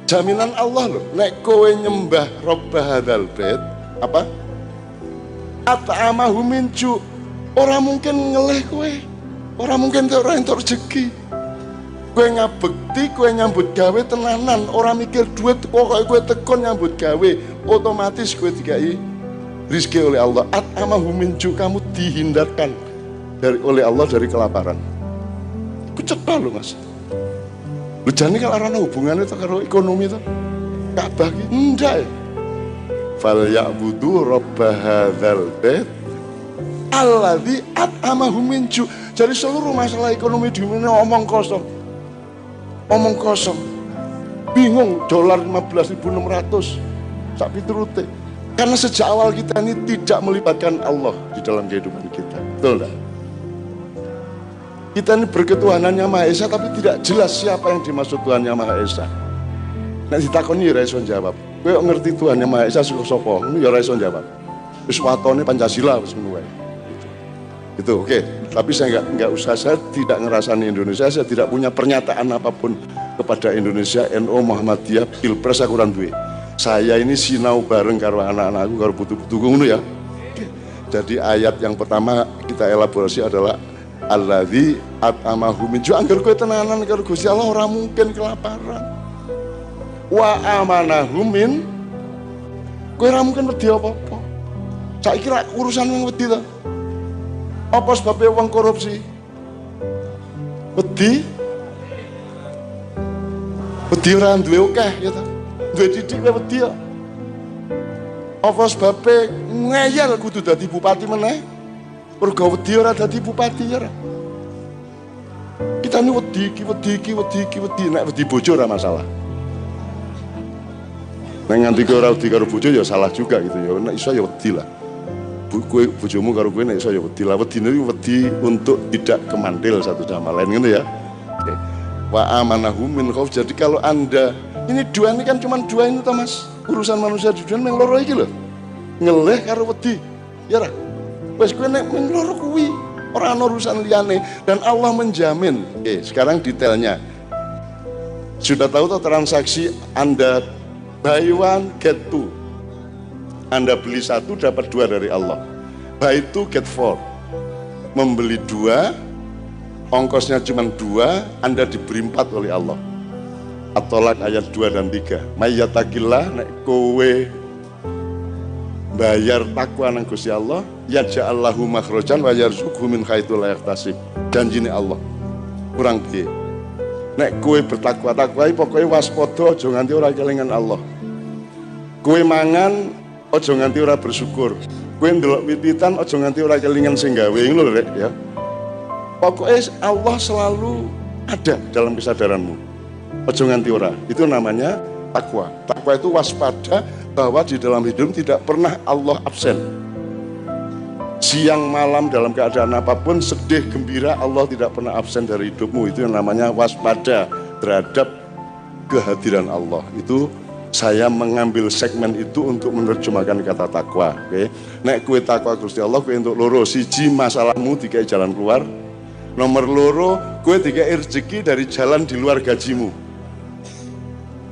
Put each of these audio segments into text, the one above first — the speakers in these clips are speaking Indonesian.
Jaminan Allah loh, nek kowe nyembah Rabb hadzal bait apa? At'amahu min ju'. Ora mungkin ngeleh kowe. Ora mungkin ora entuk rezeki. Kowe ngabekti, kowe nyambut gawe tenanan, ora mikir duit, pokoke kowe tekon nyambut gawe, otomatis kowe dikai rezeki oleh Allah. At'amahu min ju', kamu dihindarkan oleh Allah dari kelaparan. Ku cetha lho Mas. Lu jane kalau ana hubungannya itu karo ekonomi itu Ka'bah ki ndak. Fal ya'budu rabb hadzal bait alladzi at'amahum min ju'. Jadi seluruh masalah ekonomi di dunia omong kosong. Omong kosong. Bingung dolar 15.600 sak piturute. Karena sejak awal kita ini tidak melibatkan Allah di dalam kehidupan kita. Betul enggak? Kita ini berketuhanan yang Maha Esa tapi tidak jelas siapa yang dimaksud Tuhan yang Maha Esa. Nek ditakoni ora iso jawab. Kowe ngerti Tuhan yang Maha Esa sapa? Ngono ya ora iso jawab. Wis watone Pancasila wis ngono wae. Itu oke. Tapi saya enggak usah, saya tidak ngerasani Indonesia, saya tidak punya pernyataan apapun kepada Indonesia, NU Muhammadiyah, Pilpres aku ora duwe. Saya ini sinau bareng karo anak-anakku karo putu-putuku ngono ya. Jadi ayat yang pertama kita elaborasi adalah alladzi at'amahu min ju'. Angger kowe tenanan karo Gusti Allah ora mungkin kelaparan. Wa amanahu min, kowe ora mungkin wedi apa-apa. Saiki ra urusan wong wedi to. Apa sebabnya wong korupsi? Wedi ora duwe akeh ya ta. Duwe titik wae wedi kok. Apa sebabnya ngeyel kudu dadi bupati meneh? Mergo wedi ora dadi bupati ya. Kita ini wedi nek wedi bojo ora masalah. Nek nganti ora wedi karo bojo ya salah juga gitu ya. Nek iso ya wedi lah. Kowe bojomu karo kowe nek iso ya wedi lah. Wedine wedi untuk tidak kemantil satu sama lain gitu ya. Oke. Wa amanahu min khauf. Jadi kalau Anda ini dua ini kan cuma dua ini toh Mas. Urusan manusia di dunia yang loro iki lho. Ngeleh karo wedi. Ya ora? Wes kowe nek loro kuwi ora ana urusan liyane dan Allah menjamin. Sekarang detailnya. Sudah tahu toh transaksi Anda buy one get two. Anda beli satu dapat dua dari Allah. Buy two get four. Membeli dua, ongkosnya cuma dua, Anda diberi empat oleh Allah. At-Tolak ayat 2 dan 3. Mayyatakillah nek kowe bayar takwa nang Gusti Allah, yaj'allahu makhrajan wa yarzuqhu min haitsu la yahtasib. Janjine Allah. Kurang piye? Nek kowe bertakwa-takwa pokoke waspada aja nganti ora kelingan Allah. Kowe mangan aja nganti ora bersyukur. Kowe ndelok wiwitan aja nganti ora kelingan sing gawe ngono lho Rek ya. Pokoke Allah selalu ada dalam kesadaranmu. Aja nganti ora. Itu namanya takwa. Takwa itu waspada bahwa di dalam hidup tidak pernah Allah absen. Siang malam dalam keadaan apapun, sedih gembira, Allah tidak pernah absen dari hidupmu. Itu yang namanya waspada terhadap kehadiran Allah. Itu saya mengambil segmen itu untuk menerjemahkan kata takwa. Oke. Nek kue takwa Gusti Allah, kue untuk loro. Siji masalahmu dikai jalan keluar. Nomor loro, kue dikai rezeki dari jalan di luar gajimu.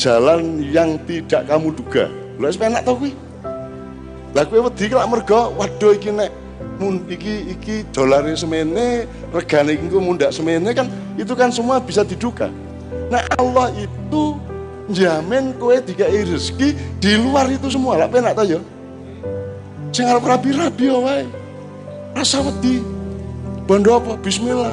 Jalan yang tidak kamu duga. Lha wis penak to kuwi. Lah kowe wedi lak mergo waduh iki nek iki dolare semene, regane iki mundak semene kan itu kan semua bisa diduga. Nah Allah itu jamin kowe dikai rezeki di luar itu semua. Lak penak to ya. Sing arep rabi-rabi wae. Rasa wedi. Bondo apa? Bismillah.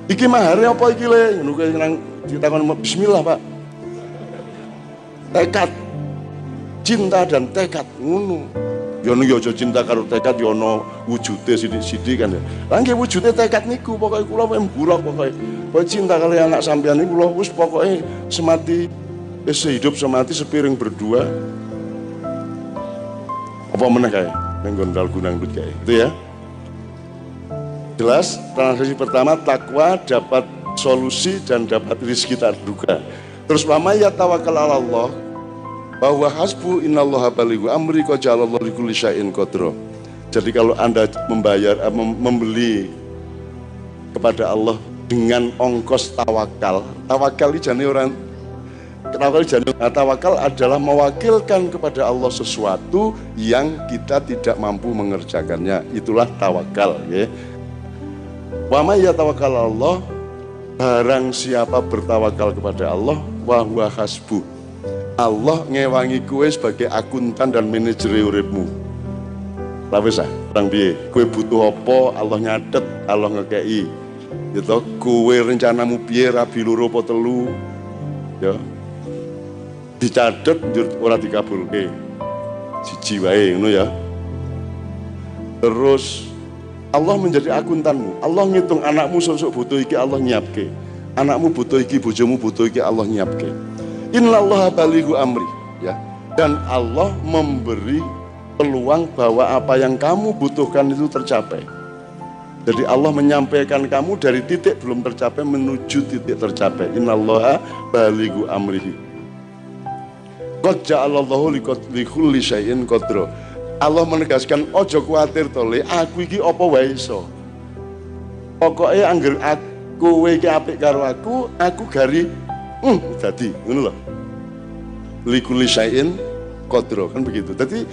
Iki mahare apa iki le? Ngono kowe nang ditakon bismillah, Pak. Tekad, cinta dan tekad ngono. Yono yo cinta karo tekad yono wujude sithik-sithik kan ya. Lah nggih wujude tekad niku pokoke kula mburok pokoke. Pokoke cinta kali anak sampean niku kula wis pokoke semati sehidup semati sepiring berdua. Apa meneh kae ning gondal gunang dut kae. Itu ya. Jelas, transaksi pertama takwa dapat solusi dan dapat rezeki tak terduga. Terus wa may yatawakkal 'ala Allah bahwa hasbu innallaha balighu amri qad ja'alallahu likulli syai'in qadra. Jadi kalau Anda membeli kepada Allah dengan ongkos tawakal, tawakal ini jane orang Tawakal adalah mewakilkan kepada Allah sesuatu yang kita tidak mampu mengerjakannya. Itulah tawakal, ya. Wa may yatawakkal Allah, barang siapa bertawakal kepada Allah, wa huwa hasbuh. Allah ngewangi kue sebagai akuntan dan manajer uripmu. Lah wis ah, orang piye? Kue butuh apa, Allah nyatet, Allah ngekei. Gitu, kue rencanamu piye, rabi loro apa telu. Ya. Dicatet ora dikabulke. Siji wae ngono ya. Terus Allah menjadi akuntanmu. Allah ngitung anakmu sosok butuh iki, Allah nyiapke. Anakmu butuh iki, bojomu butuh iki, Allah nyiapke. Innallaha balighu amri, ya. Dan Allah memberi peluang bahwa apa yang kamu butuhkan itu tercapai. Jadi Allah menyampaikan kamu dari titik belum tercapai menuju titik tercapai. Innallaha balighu amrihi. Qad ja'alallahu likulli syai'in qadra. Allah menegaskan ojo kuatir to le, aku iki apa wae iso. Pokoke angger aku iki apik karo aku gari dadi ngono lho. Likulli syai'in qadra, kan begitu. Jadi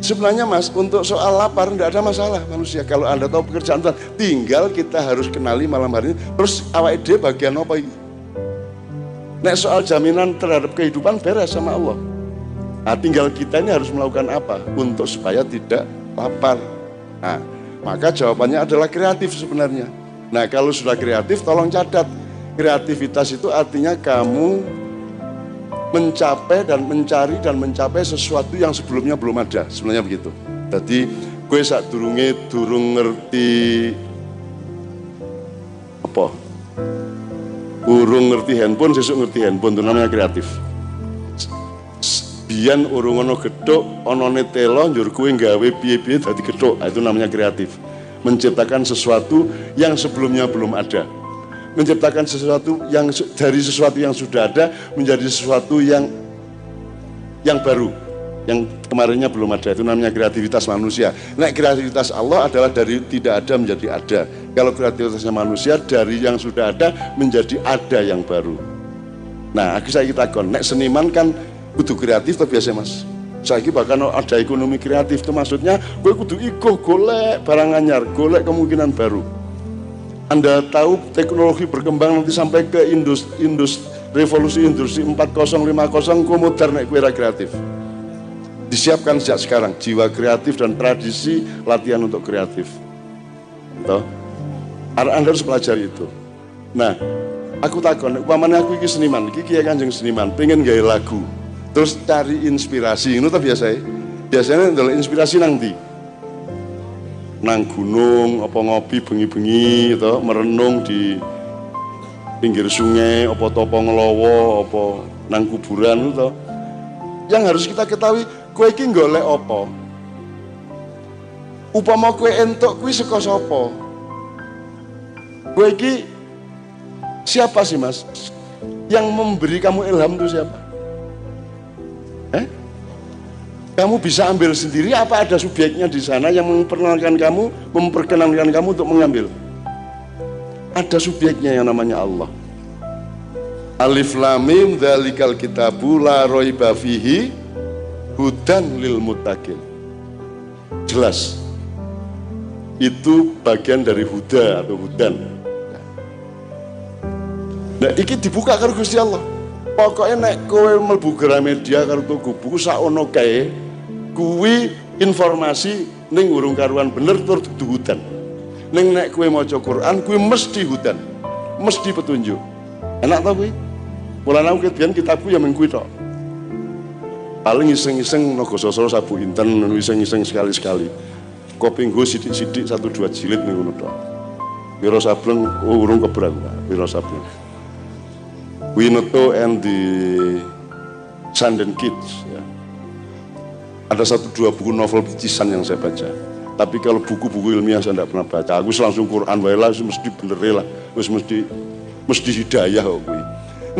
sebenarnya Mas, untuk soal lapar tidak ada masalah manusia. Kalau Anda tahu pekerjaan, tinggal kita harus kenali malam hari ini. Terus awake dhewe bagian apa ini? Nek soal jaminan terhadap kehidupan beres sama Allah. Nah, tinggal kita ini harus melakukan apa untuk supaya tidak lapar. Nah, maka jawabannya adalah kreatif sebenarnya. Nah, kalau sudah kreatif, tolong catat. Kreativitas itu artinya kamu mencapai dan mencari dan mencapai sesuatu yang sebelumnya belum ada, sebenarnya begitu. Jadi gue durung ngerti apa, urung ngerti handphone, sesuk ngerti handphone, itu namanya kreatif. Biyen urung ono gethuk, onone telo njur kowe gawe piye-piye dadi gethuk, itu namanya kreatif. Menciptakan sesuatu yang sebelumnya belum ada. Menciptakan sesuatu yang dari sesuatu yang sudah ada menjadi sesuatu yang baru, yang kemarinnya belum ada. Itu namanya kreativitas manusia. Nah, kreativitas Allah adalah dari tidak ada menjadi ada. Kalau kreativitasnya manusia dari yang sudah ada menjadi ada yang baru. Nah, saya kita kon, nek seniman kan kudu kreatif tapi biasa Mas. Saya bahkan ada ekonomi kreatif, itu maksudnya gue kudu iko golek barang anyar, golek kemungkinan baru. Anda tahu teknologi berkembang nanti sampai ke revolusi industri 4050 ku modern nek kowe kreatif. Disiapkan sejak sekarang jiwa kreatif dan tradisi latihan untuk kreatif. Toh? Anda harus pelajari itu. Nah, aku takon, umpamanya aku iki seniman, iki Kiai Kanjeng seniman, pengen gawe lagu. Terus cari inspirasi, itu tak biasa. Biasanya adalah inspirasi nang ndi? Nang gunung, apa ngopi bengi-bengi, gitu, merenung di pinggir sungai, apa topo ngelowo, apa nang kuburan, gitu. Yang harus kita ketahui, kowe iki golek apa? Upama kowe entuk kuwi saka sapa? Kowe iki siapa sih Mas? Yang memberi kamu ilham itu siapa? Kamu bisa ambil sendiri apa ada subjeknya di sana yang memperkenalkan kamu untuk mengambil? Ada subjeknya yang namanya Allah. Alif lam mim dzalikal kitabu la raiba fihi hudan lil muttaqin. Jelas. Itu bagian dari huda atau hudan. Nah, iki dibuka karo Gusti Allah. Pokoknya nek kowe mlebu Gramedia karo tuku buku saono kae, kuwi informasi ning urung karuan bener tur dudu hudan. Ning nek kowe maca Quran kuwi mesti hudan. Mesti petunjuk. Enak ta kuwi? Mulane aku kebiyen kitabku ya mung kuwi tok. Paling iseng-iseng Nagosasra sabu inten, iseng-iseng sekali-sekali. Kopi nggo sithik-sithik 1-2 jilid ning ngono tok. Wiro Sableng urung keberat, Wiro Sableng. Winnetou and the Sundance Kids, ya. Ada 1-2 buku novel picisan yang saya baca. Tapi kalau buku-buku ilmiah saya tidak pernah baca. Aku langsung Quran wae lah, mesti bener lah, mesti hidayah kok kuwi.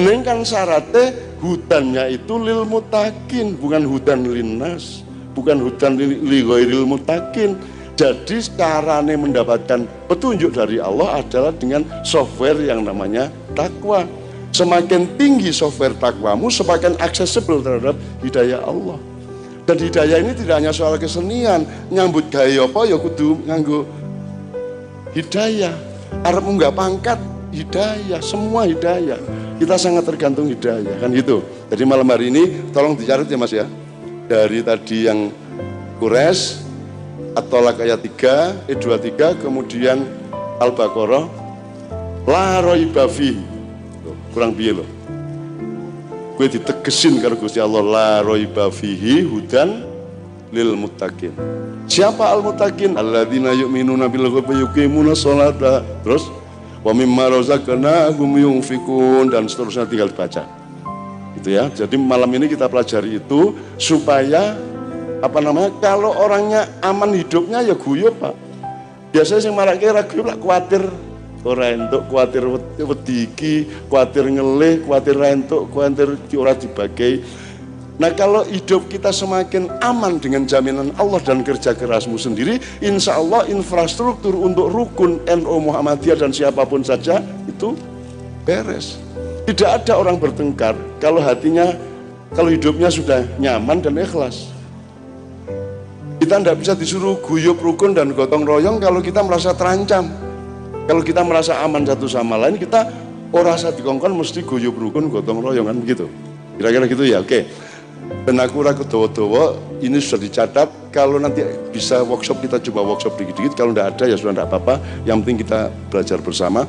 Ning kan syaratnya hudannya itu lil mutakin, bukan hudan linnas, bukan hudan li ghairil mutakin. Jadi carane mendapatkan petunjuk dari Allah adalah dengan software yang namanya takwa. Semakin tinggi software takwamu, semakin accessible terhadap hidayah Allah. Dan hidayah ini tidak hanya soal kesenian, nyambut gaya apa ya kudu nganggo hidayah. Arep munggah pangkat, hidayah, semua hidayah. Kita sangat tergantung hidayah, kan gitu. Jadi malam hari ini tolong dicatat ya Mas ya. Dari tadi yang Quraisy, At-Tolak ayat 23, kemudian Al-Baqarah, la raiba fihi. Kurang piye loh. Gue ditegesin karo Gusti Allah, la raiba fihi hudan lil muttaqin. Siapa al muttaqin? Alladzina yu'minuna bil ghaibi yuqimuna sholata. Terus wa mimma razaqnahum yunfikun, dan seterusnya tinggal dibaca. Gitu ya. Jadi malam ini kita pelajari itu supaya kalau orangnya aman hidupnya ya guyub, Pak. Biasanya sing marake ra guyub lak kuwatir ora entuk, kuwatir wedi iki, kuwatir ngelih, kuwatir ra entuk, kuwatir ora dibagi. Nah, kalau hidup kita semakin aman dengan jaminan Allah dan kerja kerasmu sendiri, insya Allah infrastruktur untuk rukun NU Muhammadiyah dan siapapun saja itu beres. Tidak ada orang bertengkar kalau hidupnya sudah nyaman dan ikhlas. Kita tidak bisa disuruh guyub rukun dan gotong royong kalau kita merasa terancam. Kalau kita merasa aman satu sama lain, kita rasa dikongkon mesti guyub rukun gotong royong, kan begitu. Kira-kira gitu ya, oke. Dan aku ragu dawa-dawa, ini sudah dicatat. Kalau nanti bisa workshop, kita coba workshop dikit-dikit. Kalau tidak ada ya sudah tidak apa-apa. Yang penting kita belajar bersama.